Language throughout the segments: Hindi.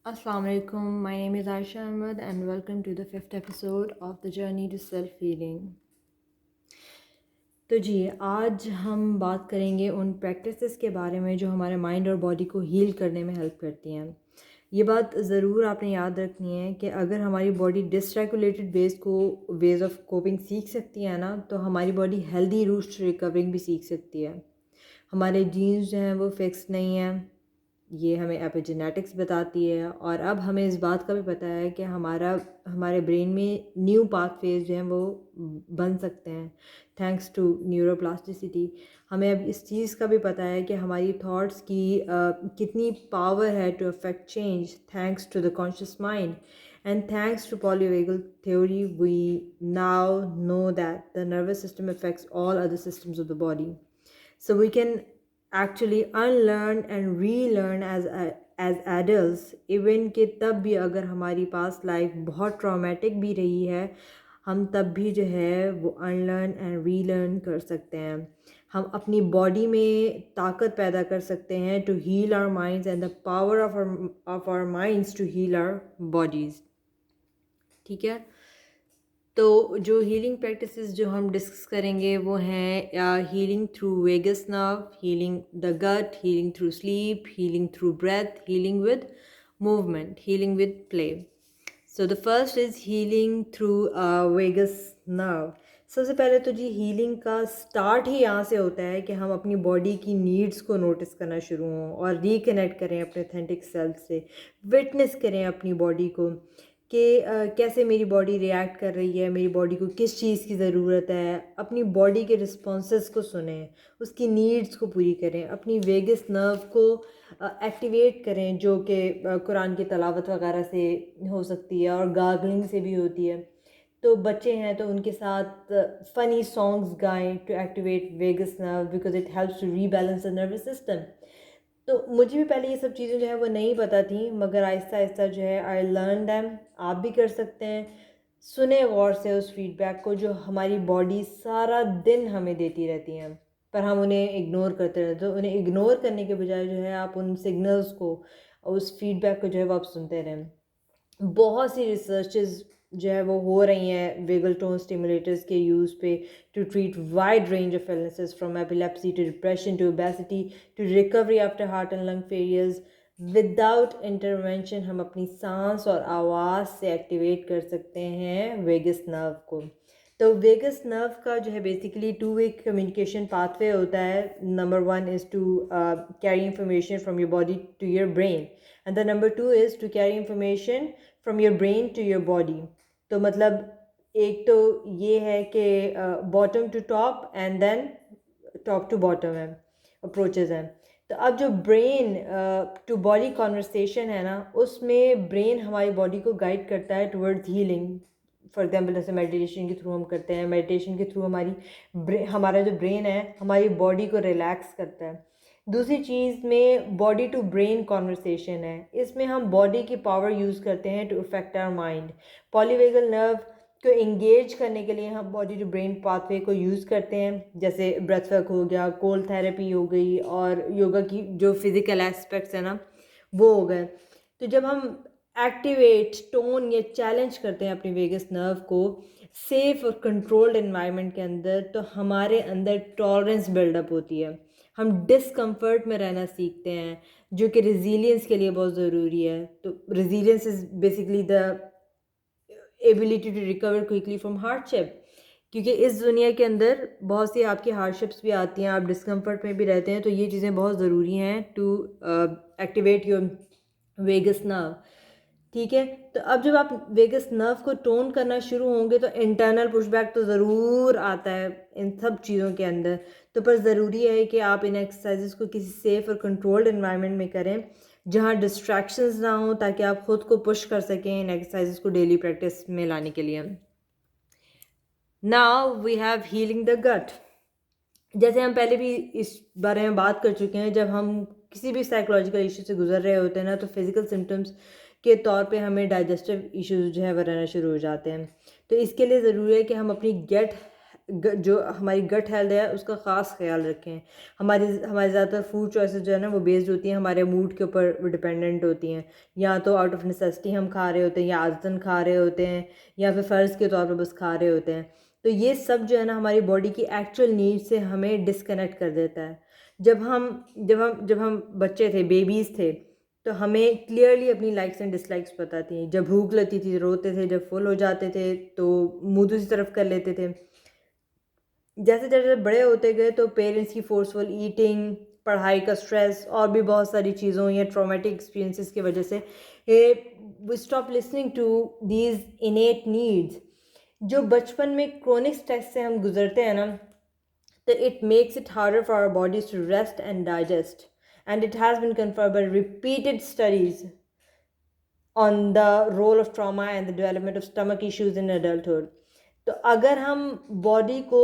Assalamu alaikum. My name is Aisha Ahmed and welcome to the fifth episode of the Journey to Self-Healing. तो जी आज हम बात करेंगे उन प्रैक्टिसेस के बारे में जो हमारे माइंड और बॉडी को हील करने में हेल्प करती हैं। ये बात ज़रूर आपने याद रखनी है कि अगर हमारी body dysregulated ways of coping सीख सकती है ना, तो हमारी बॉडी हेल्दी रूट्स रिकवरिंग भी सीख सकती है। हमारे जीन्स जो हैं वो फिक्स नहीं हैं, ये हमें एपिजेनेटिक्स बताती है। और अब हमें इस बात का भी पता है कि हमारे ब्रेन में न्यू पाथवेज जो हैं वो बन सकते हैं थैंक्स टू न्यूरोप्लास्टिसिटी। हमें अब इस चीज़ का भी पता है कि हमारी थॉट्स की कितनी पावर है to affect change thanks to the conscious mind. And thanks to polyvagal theory, we now know that the nervous system affects all other systems of the body. So we can actually unlearn and relearn as adults, even कि तब भी अगर हमारी पास लाइफ बहुत ट्रॉमेटिक भी रही है, हम तब भी जो है वो अनलर्न एंड रीलर्न कर सकते हैं। हम अपनी बॉडी में ताकत पैदा कर सकते हैं to heal our minds and the power of our minds to heal our bodies. ठीक है, तो जो हीलिंग प्रैक्टिसेस जो हम डिस्कस करेंगे वो हैं healing through vagus nerve, healing the gut, healing through sleep, healing through breath, healing with movement, healing with play. So the first is healing through vagus nerve. सबसे पहले तो जी हीलिंग का स्टार्ट ही यहाँ से होता है कि हम अपनी बॉडी की नीड्स को नोटिस करना शुरू हों और रिकनेक्ट करें अपने ऑथेंटिक सेल्फ से। विटनेस करें अपनी बॉडी को कि कैसे मेरी बॉडी रिएक्ट कर रही है, मेरी बॉडी को किस चीज़ की ज़रूरत है। अपनी बॉडी के रिस्पॉन्सेस को सुनें, उसकी नीड्स को पूरी करें, अपनी वेगस नर्व को एक्टिवेट करें, जो कि कुरान की तलावत वगैरह से हो सकती है और गार्गलिंग से भी होती है। तो बच्चे हैं तो उनके साथ फ़नी सॉन्ग्स गाएं to activate vagus nerve because it helps to rebalance the nervous system. तो मुझे भी पहले ये सब चीज़ें जो है वो नहीं पता थी, मगर आहिस्ता आहिस्ता जो है आई लर्न दैम। आप भी कर सकते हैं। सुने गौर से उस फीडबैक को जो हमारी बॉडी सारा दिन हमें देती रहती हैं, पर हम उन्हें इग्नोर करते रहते हैं। तो उन्हें इग्नोर करने के बजाय जो है आप उन सिग्नल्स को, उस फीडबैक को जो है वो आप सुनते रहें। बहुत सी रिसर्चेस जो है वो हो रही हैं वेगल टोन स्टिमुलेटर्स के यूज़ पे to treat wide range of illnesses from epilepsy to depression to obesity to recovery after heart and lung failures. Without intervention हम अपनी सांस और आवाज़ से एक्टिवेट कर सकते हैं वेगस नर्व को। तो वेगस नर्व का जो है basically two way communication pathway होता है। Number one is to carry information from your body to your brain and the number two is to carry information from your brain to your body. तो मतलब एक तो ये है कि bottom to top and then top to bottom है, अप्रोचेज हैं। तो अब जो ब्रेन टू बॉडी कॉन्वर्सेशन है ना, उसमें ब्रेन हमारी बॉडी को गाइड करता है टुवर्ड्स हीलिंग। फॉर एग्जांपल जैसे मेडिटेशन के थ्रू हम करते हैं, मेडिटेशन के थ्रू हमारा जो ब्रेन है हमारी बॉडी को रिलैक्स करता है। दूसरी चीज़ में बॉडी टू ब्रेन कॉन्वर्सेशन है, इसमें हम बॉडी की पावर यूज़ करते हैं to affect our mind. Polyvagal nerve को इंगेज करने के लिए हम बॉडी टू ब्रेन पाथवे को यूज़ करते हैं, जैसे ब्रेथ वर्क हो गया, कोल्ड थेरेपी हो गई और योगा की जो फिज़िकल एस्पेक्ट्स हैं ना वो हो गए। तो जब हम एक्टिवेट टोन या चैलेंज करते हैं अपनी वेगस नर्व को सेफ और कंट्रोल्ड एनवायरनमेंट के अंदर, तो हमारे अंदर टॉलरेंस बिल्डअप होती है। हम डिसकम्फर्ट में रहना सीखते हैं, जो कि रेजिलियंस के लिए बहुत ज़रूरी है। तो resilience is basically the ability to recover quickly from hardship, क्योंकि इस दुनिया के अंदर बहुत सी आपकी हार्डशिप्स भी आती हैं, आप डिस्कम्फर्ट में भी रहते हैं। तो ये चीज़ें बहुत ज़रूरी हैं to activate your vagus nerve. ठीक है, तो अब जब आप वेगस नर्व को टोन करना शुरू होंगे तो इंटरनल पुशबैक तो ज़रूर आता है इन सब चीज़ों के अंदर। तो पर ज़रूरी है कि आप इन एक्सरसाइजेस को किसी सेफ और कंट्रोल्ड एनवायरनमेंट में करें जहाँ डिस्ट्रैक्शंस ना हो, ताकि आप खुद को पुश कर सकें इन एक्सरसाइजेस को डेली प्रैक्टिस में लाने के लिए। Now we have healing the gut. जैसे हम पहले भी इस बारे में बात कर चुके हैं, जब हम किसी भी साइकोलॉजिकल इशू से गुजर रहे होते हैं ना, तो फिज़िकल सिम्टम्स के तौर पे हमें डाइजेस्टिव इश्यूज जो है वो रहना शुरू हो जाते हैं। तो इसके लिए ज़रूरी है कि हम अपनी जो हमारी गट हेल्थ है उसका ख़ास ख्याल रखें। हमारी ज़्यादातर फूड चॉइसेस जो है ना वो बेस्ड होती हैं हमारे मूड के ऊपर डिपेंडेंट होती हैं। या तो आउट ऑफ नेसेसिटी हम खा रहे होते हैं, या आदतन खा रहे होते हैं, या फिर फ़र्ज़ के तौर पर बस खा रहे होते हैं। तो ये सब जो है ना हमारी बॉडी की एक्चुअल नीड से हमें डिस्कनेक्ट कर देता है। जब हम बच्चे थे, बेबीज़ थे, तो हमें क्लियरली अपनी लाइक्स एंड डिसलाइक्स पता थी। जब भूख लगती थी रोते थे, जब फुल हो जाते थे तो मुंह दूसरी तरफ कर लेते थे। जैसे जैसे बड़े होते गए तो पेरेंट्स की फोर्सफुल ईटिंग, पढ़ाई का स्ट्रेस और भी बहुत सारी चीज़ों या ट्रॉमेटिक एक्सपीरियंसेस की वजह से we stop listening to these innate needs. जो बचपन में क्रोनिक स्ट्रेस से हम गुजरते हैं ना, तो it makes it harder for our bodies to rest and digest. And it has been confirmed by repeated studies on the role of trauma and the development of stomach issues in adulthood. तो अगर हम बॉडी को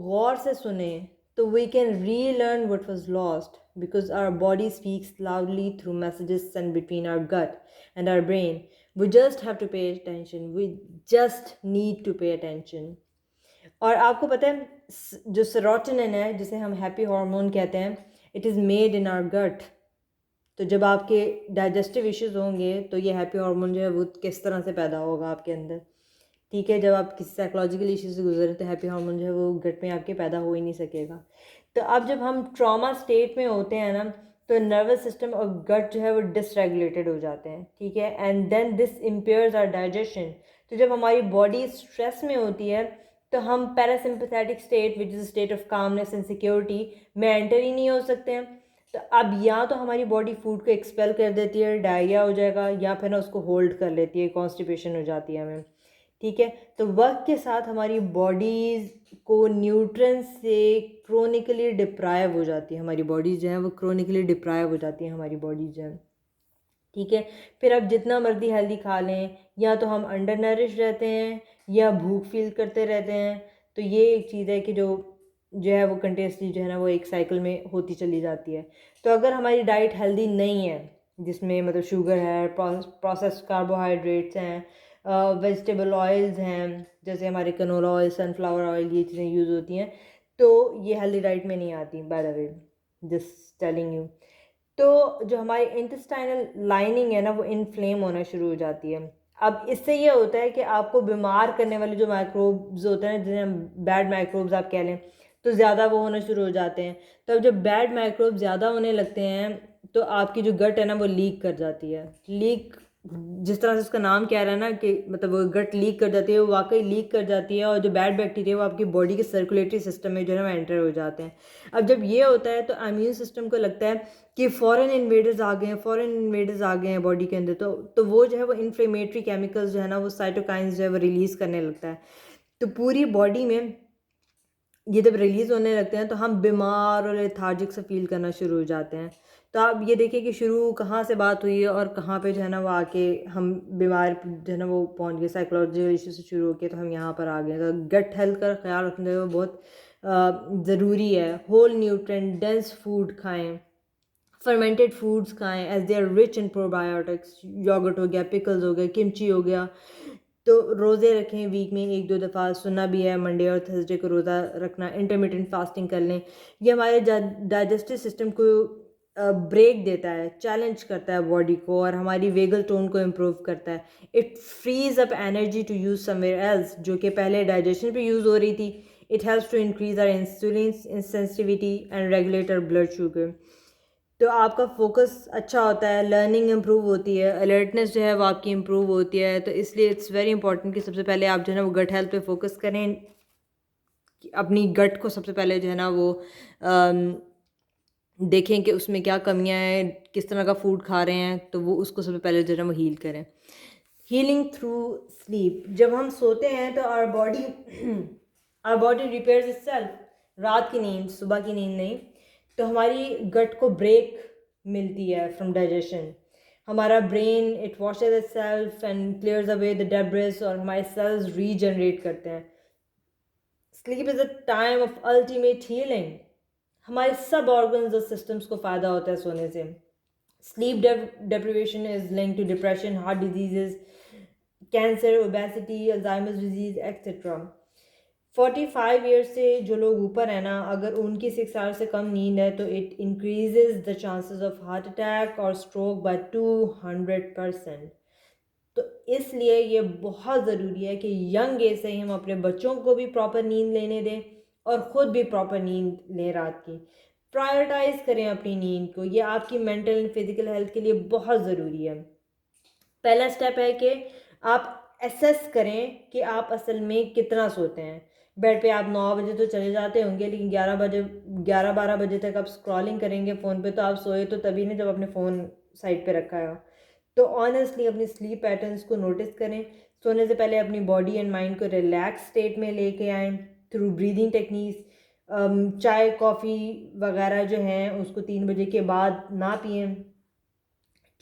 गौर से सुने तो we can relearn what was lost, because our body speaks loudly through messages sent between our gut and our brain. We just have to pay attention. We just need to pay attention. और आपको पता है जो सेरोटोनिन है जिसे हम हैप्पी हार्मोन कहते हैं, it is made in our gut. तो जब आपके डाइजेस्टिव इश्यूज होंगे तो ये हैप्पी हार्मोन जो है वो किस तरह से पैदा होगा आपके अंदर, ठीक है। जब आप किसी साइकोलॉजिकल इश्यूज से गुजरें तो हैप्पी हार्मोन जो है वो गट में आपके पैदा हो ही नहीं सकेगा। तो अब जब हम ट्रॉमा स्टेट में होते हैं ना, तो नर्वस सिस्टम और गट जो है वो डिसरेगुलेटेड हो जाते हैं, ठीक है। And then this impairs our digestion. तो जब हमारी बॉडी स्ट्रेस में होती है तो हम parasympathetic state, which is state of calmness and security, में एंटर ही नहीं हो सकते हैं। तो अब या तो हमारी बॉडी फूड को एक्सपेल कर देती है, डायरिया हो जाएगा, या फिर ना उसको होल्ड कर लेती है, कॉन्स्टिपेशन हो जाती है हमें, ठीक है। तो वक्त के साथ हमारी बॉडीज़ को न्यूट्रिएंट्स से क्रोनिकली डिप्राइव हो जाती है। हमारी बॉडीज़ जो है वो क्रोनिकली डिप्राइव हो जाती है हमारी बॉडीज़ जो है, ठीक है। फिर आप जितना मर्जी हेल्दी खा लें, या तो हम अंडर नरिश रहते हैं या भूख फील करते रहते हैं। तो ये एक चीज़ है कि जो है वो कंटिन्यूसली जो है ना वो एक साइकिल में होती चली जाती है। तो अगर हमारी डाइट हेल्दी नहीं है, जिसमें मतलब शुगर है, प्रोसेस्ड कार्बोहाइड्रेट्स हैं, वेजिटेबल ऑयल्स हैं, जैसे हमारे कनोला ऑयल, सनफ्लावर ऑयल, ये चीज़ें यूज़ होती हैं, तो ये हेल्दी डाइट में नहीं आती, by the way, just telling you. तो जो हमारी इंटेस्टाइनल लाइनिंग है ना वो इन्फ्लेम होना शुरू हो जाती है। अब इससे ये होता है कि आपको बीमार करने वाले जो माइक्रोब्स होते हैं, जिन्हें हम बैड माइक्रोब्स आप कह लें, तो ज़्यादा वो होना शुरू हो जाते हैं। तो अब जब बैड माइक्रोब्स ज़्यादा होने लगते हैं तो आपकी जो गट है ना वो लीक कर जाती है। लीक जिस तरह से उसका नाम कह रहा है ना कि मतलब वो गट लीक कर जाती है, वो वाकई लीक कर जाती है। और जो बैड बैक्टीरिया वो आपकी बॉडी के सर्कुलेटरी सिस्टम में जो है वो एंटर हो जाते हैं। अब जब ये होता है तो इम्यून सिस्टम को लगता है कि फॉरेन इन्वेडर्स आ गए हैं, फॉरेन इन्वेडर्स आ गए हैं बॉडी के अंदर। तो वो जो है वो इन्फ्लेमेटरी केमिकल्स जो है ना वो साइटोकाइंस जो है वो रिलीज़ करने लगता है। तो पूरी बॉडी में ये जब रिलीज़ होने लगते हैं तो हम बीमार और लेथार्जिक से फील करना शुरू हो जाते हैं। तो आप ये देखिए कि शुरू कहाँ से बात हुई है और कहाँ पे जो है ना वो आके हम बीमार जो है ना वो पहुँच गए, साइकोलॉजिकल इशू से शुरू होके तो हम यहाँ पर आ गए। तो गट हेल्थ का ख्याल रखना जो है वो बहुत ज़रूरी है। होल न्यूट्रिएंट डेंस फूड खाएँ, फर्मेंटेड फूड्स खाएँ as they are rich in probiotics. Yogurt हो गया, पिकल्स हो गए, किमची हो गया। तो रोज़े रखें, वीक में 1-2 दफ़ा, सुनना भी है मंडे और थर्सडे को रोज़ा रखना, इंटरमिटेंट फास्टिंग कर लें। ये हमारे डाइजेस्टिव सिस्टम को ब्रेक देता है, चैलेंज करता है बॉडी को, और हमारी वेगल टोन को इम्प्रूव करता है। It frees up energy to use somewhere else, जो कि पहले डाइजेशन पे यूज़ हो रही थी। It helps to increase our insulin sensitivity and regulate our blood sugar. तो आपका फोकस अच्छा होता है, लर्निंग इम्प्रूव होती है, अलर्टनेस जो है वो आपकी इम्प्रूव होती है। तो इसलिए इट्स वेरी इंपॉर्टेंट कि सबसे पहले आप जो है ना वो गट हेल्थ पे फोकस करें। अपनी गट को सबसे पहले जो है ना वो देखें कि उसमें क्या कमियां हैं, किस तरह का फूड खा रहे हैं, तो वो उसको सबसे पहले जो है ना वो हील करें। Healing through sleep. जब हम सोते हैं तो आवर बॉडी रिपेयर्स इटसेल्फ। रात की नींद, सुबह की नींद नहीं। तो हमारी गट को ब्रेक मिलती है फ्रॉम डाइजेशन। हमारा brain it washes itself and clears away the debris, और हमारे सेल्स रीजनरेट करते हैं। Sleep is a time of ultimate healing. हमारे सब ऑर्गन्स और सिस्टम्स को फ़ायदा होता है सोने से। Sleep deprivation is linked to depression, heart diseases, cancer, obesity, Alzheimer's disease, etc. 45 years से जो लोग ऊपर हैं ना, अगर उनकी 6 आवर से कम नींद है तो it increases the chances of heart attack और स्ट्रोक बाय 200%। तो इसलिए ये बहुत ज़रूरी है कि यंग एज से ही हम अपने बच्चों को भी प्रॉपर नींद लेने दें और ख़ुद भी प्रॉपर नींद लें रात की। प्रायोरिटाइज़ करें अपनी नींद को, ये आपकी मेंटल एंड फिज़िकल हेल्थ के लिए बहुत ज़रूरी है। पहला स्टेप है कि आप एसेस करें कि आप असल में कितना सोते हैं। बेड पे आप 9 बजे तो चले जाते होंगे, लेकिन 11-12 बजे तक आप स्क्रॉलिंग करेंगे फ़ोन पे, तो आप सोए तो तभी ना जब आपने फ़ोन साइड पे रखा है। तो ऑनेस्टली अपनी स्लीप पैटर्न्स को नोटिस करें। सोने से पहले अपनी बॉडी एंड माइंड को रिलैक्स स्टेट में लेके आएँ थ्रू ब्रीदिंग टेक्निक्स। चाय कॉफ़ी वगैरह जो हैं उसको 3 बजे के बाद ना पिएँ।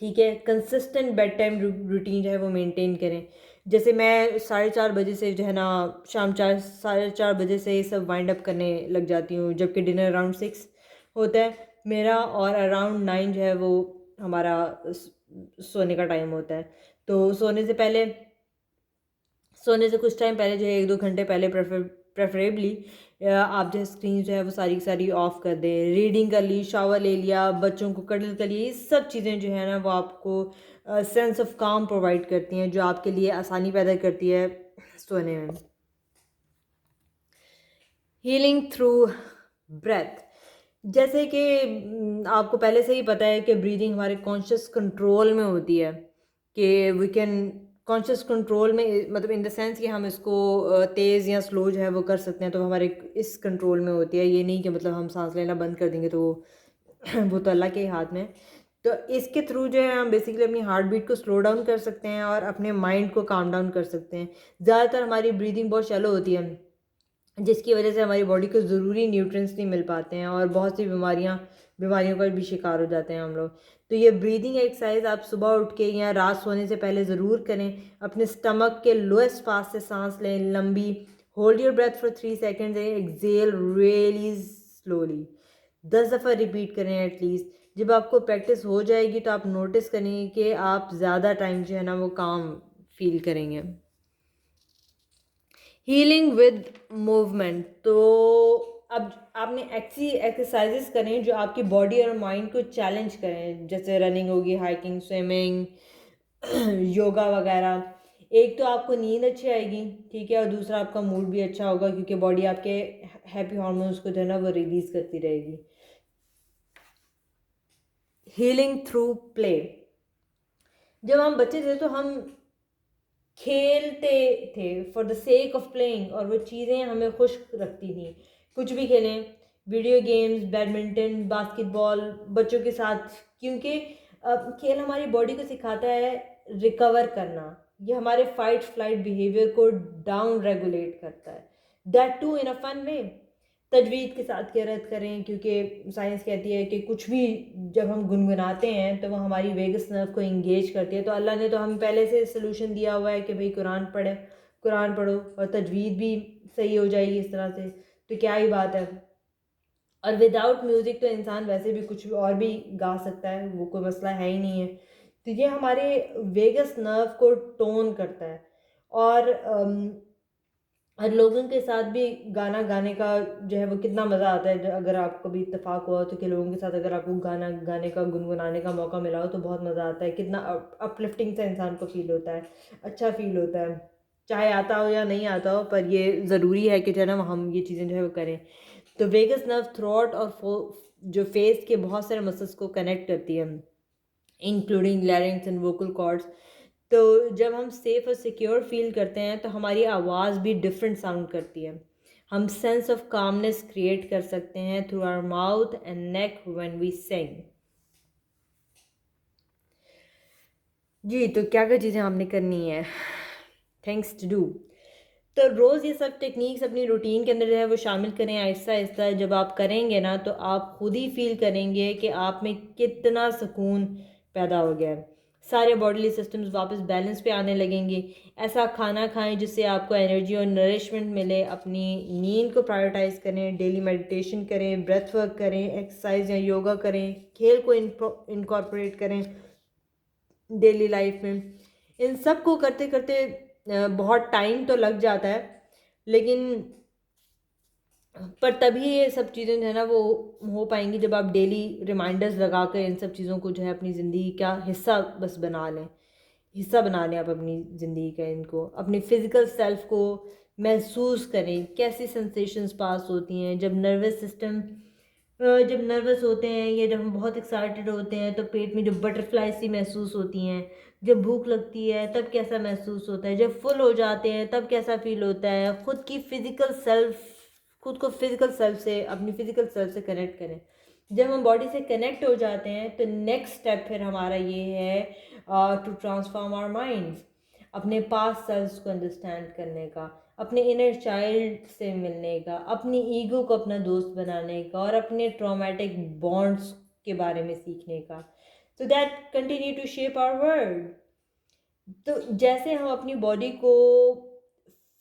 ठीक है, कंसिस्टेंट बेड टाइम रूटीन जो है वो मेंटेन करें। जैसे मैं 4:30 बजे से जो है ना, शाम 4 साढ़े 4 बजे से ये सब वाइंड अप करने लग जाती हूँ, जबकि डिनर अराउंड 6 होता है मेरा, और अराउंड 9 जो है वो हमारा सोने का टाइम होता है। तो सोने से कुछ टाइम पहले जो है 1-2 घंटे पहले प्रेफरेबली आप जो है स्क्रीन जो है वो सारी की सारी ऑफ कर दें। रीडिंग कर ली, शावर ले लिया, बच्चों को कडल कर लिया, ये सब चीज़ें जो है ना वो आपको सेंस ऑफ काम प्रोवाइड करती हैं, जो आपके लिए आसानी पैदा करती है सोने में। हीलिंग थ्रू ब्रेथ, जैसे कि आपको पहले से ही पता है कि ब्रीदिंग हमारे कॉन्शियस कंट्रोल में होती है, कि वी कैन कॉन्शियस कंट्रोल में, मतलब इन द सेंस कि हम इसको तेज़ या स्लो जो है वो कर सकते हैं, तो हमारे इस कंट्रोल में होती है। ये नहीं कि मतलब हम सांस लेना बंद कर देंगे तो वो तो अल्लाह के हाथ में। तो इसके थ्रू जो है हम बेसिकली अपनी हार्ट बीट को स्लो डाउन कर सकते हैं और अपने माइंड को काम डाउन कर सकते हैं। ज़्यादातर हमारी ब्रीदिंग बहुत शैलो होती है, जिसकी वजह से हमारी बॉडी को ज़रूरी न्यूट्रिएंट्स नहीं मिल पाते हैं और बहुत सी बीमारियों का भी शिकार हो जाते हैं हम लोग। तो ये ब्रीदिंग एक्सरसाइज आप सुबह उठ के या रात सोने से पहले ज़रूर करें। अपने स्टमक के लोएस्ट पास से सांस लें लंबी, hold your breath for 3 seconds and exhale really slowly. 10 दफ़ा रिपीट करें एटलीस्ट। जब आपको प्रैक्टिस हो जाएगी तो आप नोटिस करेंगे कि आप ज़्यादा टाइम जो है ना वो काम फील करेंगे। हीलिंग विद मूवमेंट, तो अब आपने ऐसी एक्सरसाइजेस करें जो आपकी बॉडी और माइंड को चैलेंज करें, जैसे रनिंग होगी, हाइकिंग, स्विमिंग, योगा वगैरह। एक तो आपको नींद अच्छी आएगी, ठीक है, और दूसरा आपका मूड भी अच्छा होगा, क्योंकि बॉडी आपके हैप्पी हार्मोन्स को जो है ना वो रिलीज करती रहेगी। हीलिंग थ्रू प्ले, जब हम बच्चे थे तो हम खेलते थे for the sake of playing, और वो चीज़ें हमें खुश रखती थी। कुछ भी खेलें, वीडियो गेम्स, बैडमिंटन, बास्केटबॉल बच्चों के साथ, क्योंकि खेल हमारी बॉडी को सिखाता है रिकवर करना। ये हमारे फाइट फ्लाइट बिहेवियर को डाउन रेगुलेट करता है, that too in a fun way. तजवीज़ के साथ किरत करें, क्योंकि साइंस कहती है कि कुछ भी जब हम गुनगुनाते हैं तो वो हमारी वेगस नर्व को इंगेज करती है। तो अल्लाह ने तो हमें पहले से सलूशन दिया हुआ है कि भाई कुरान पढ़ो और तजवीज़ भी सही हो जाएगी इस तरह से, तो क्या ही बात है। और विदाउट म्यूज़िक तो इंसान वैसे भी कुछ और भी गा सकता है, वो कोई मसला है ही नहीं है। तो ये हमारे वेगस नर्व को टोन करता है। और लोगों के साथ भी गाना गाने का जो है वो कितना मज़ा आता है। अगर आपको कभी इत्तेफाक हुआ हो तो कि लोगों के साथ अगर आपको गाना गाने का, गुनगुनाने का मौका मिला हो, तो बहुत मज़ा आता है। कितना अपलिफ्टिंग सा इंसान को फील होता है, अच्छा फील होता है, चाहे आता हो या नहीं आता हो, पर ये ज़रूरी है कि जो है ना हम ये चीज़ें जो है वो करें। तो वेगस नर्व थ्रोट और जो फेस के बहुत सारे मसल्स को कनेक्ट करती है, including larynx and vocal cords. तो जब हम सेफ और सिक्योर फील करते हैं तो हमारी आवाज़ भी डिफरेंट साउंड करती है। हम सेंस ऑफ कामनेस क्रिएट कर सकते हैं through our mouth and neck when we sing. जी, तो क्या क्या चीज़ें आपने करनी है, थिंग्स टू डू। तो रोज़ ये सब टेक्निक्स अपनी रूटीन के अंदर जो है वो शामिल करें आहिस्ता आहिस्ता। जब आप करेंगे ना तो आप खुद ही फील करेंगे कि आप में कितना सुकून पैदा हो गया है। सारे बॉडीली सिस्टम्स वापस बैलेंस पे आने लगेंगे। ऐसा खाना खाएं जिससे आपको एनर्जी और नरिशमेंट मिले। अपनी नींद को प्रायोरिटाइज करें, डेली मेडिटेशन करें, ब्रेथ वर्क करें, एक्सरसाइज या योगा करें, खेल को इनकॉर्पोरेट करें डेली लाइफ में। इन सब को करते करते बहुत टाइम तो लग जाता है, लेकिन पर तभी ये सब चीज़ें जो है ना वो हो पाएंगी जब आप डेली रिमाइंडर्स लगा कर इन सब चीज़ों को जो है अपनी ज़िंदगी का हिस्सा बस बना लें, हिस्सा बना लें आप अपनी ज़िंदगी का। इनको अपनी फ़िज़िकल सेल्फ को महसूस करें, कैसी सेंसेशंस पास होती हैं जब नर्वस सिस्टम जब नर्वस होते हैं या जब हम बहुत एक्साइटेड होते हैं तो पेट में जो बटरफ्लाई सी महसूस होती हैं, जब भूख लगती है तब कैसा महसूस होता है, जब फुल हो जाते हैं तब कैसा फील होता है। खुद को फिजिकल सेल्फ से, अपनी फिजिकल सेल्फ से कनेक्ट करें। जब हम बॉडी से कनेक्ट हो जाते हैं तो नेक्स्ट स्टेप फिर हमारा ये है टू ट्रांसफॉर्म आवर माइंड्स, अपने पास्ट सेल्स को अंडरस्टैंड करने का, अपने इनर चाइल्ड से मिलने का, अपनी ईगो को अपना दोस्त बनाने का और अपने ट्रॉमेटिक बॉन्ड्स के बारे में सीखने का, so that continue to shape our world. तो जैसे हम अपनी बॉडी को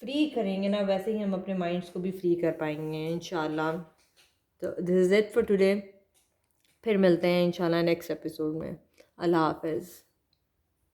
फ्री करेंगे ना, वैसे ही हम अपने माइंड्स को भी फ्री कर पाएंगे इंशाल्लाह। तो this is it for today. फिर मिलते हैं इंशाल्लाह नेक्स्ट एपिसोड में। अल्लाह हाफ़िज़।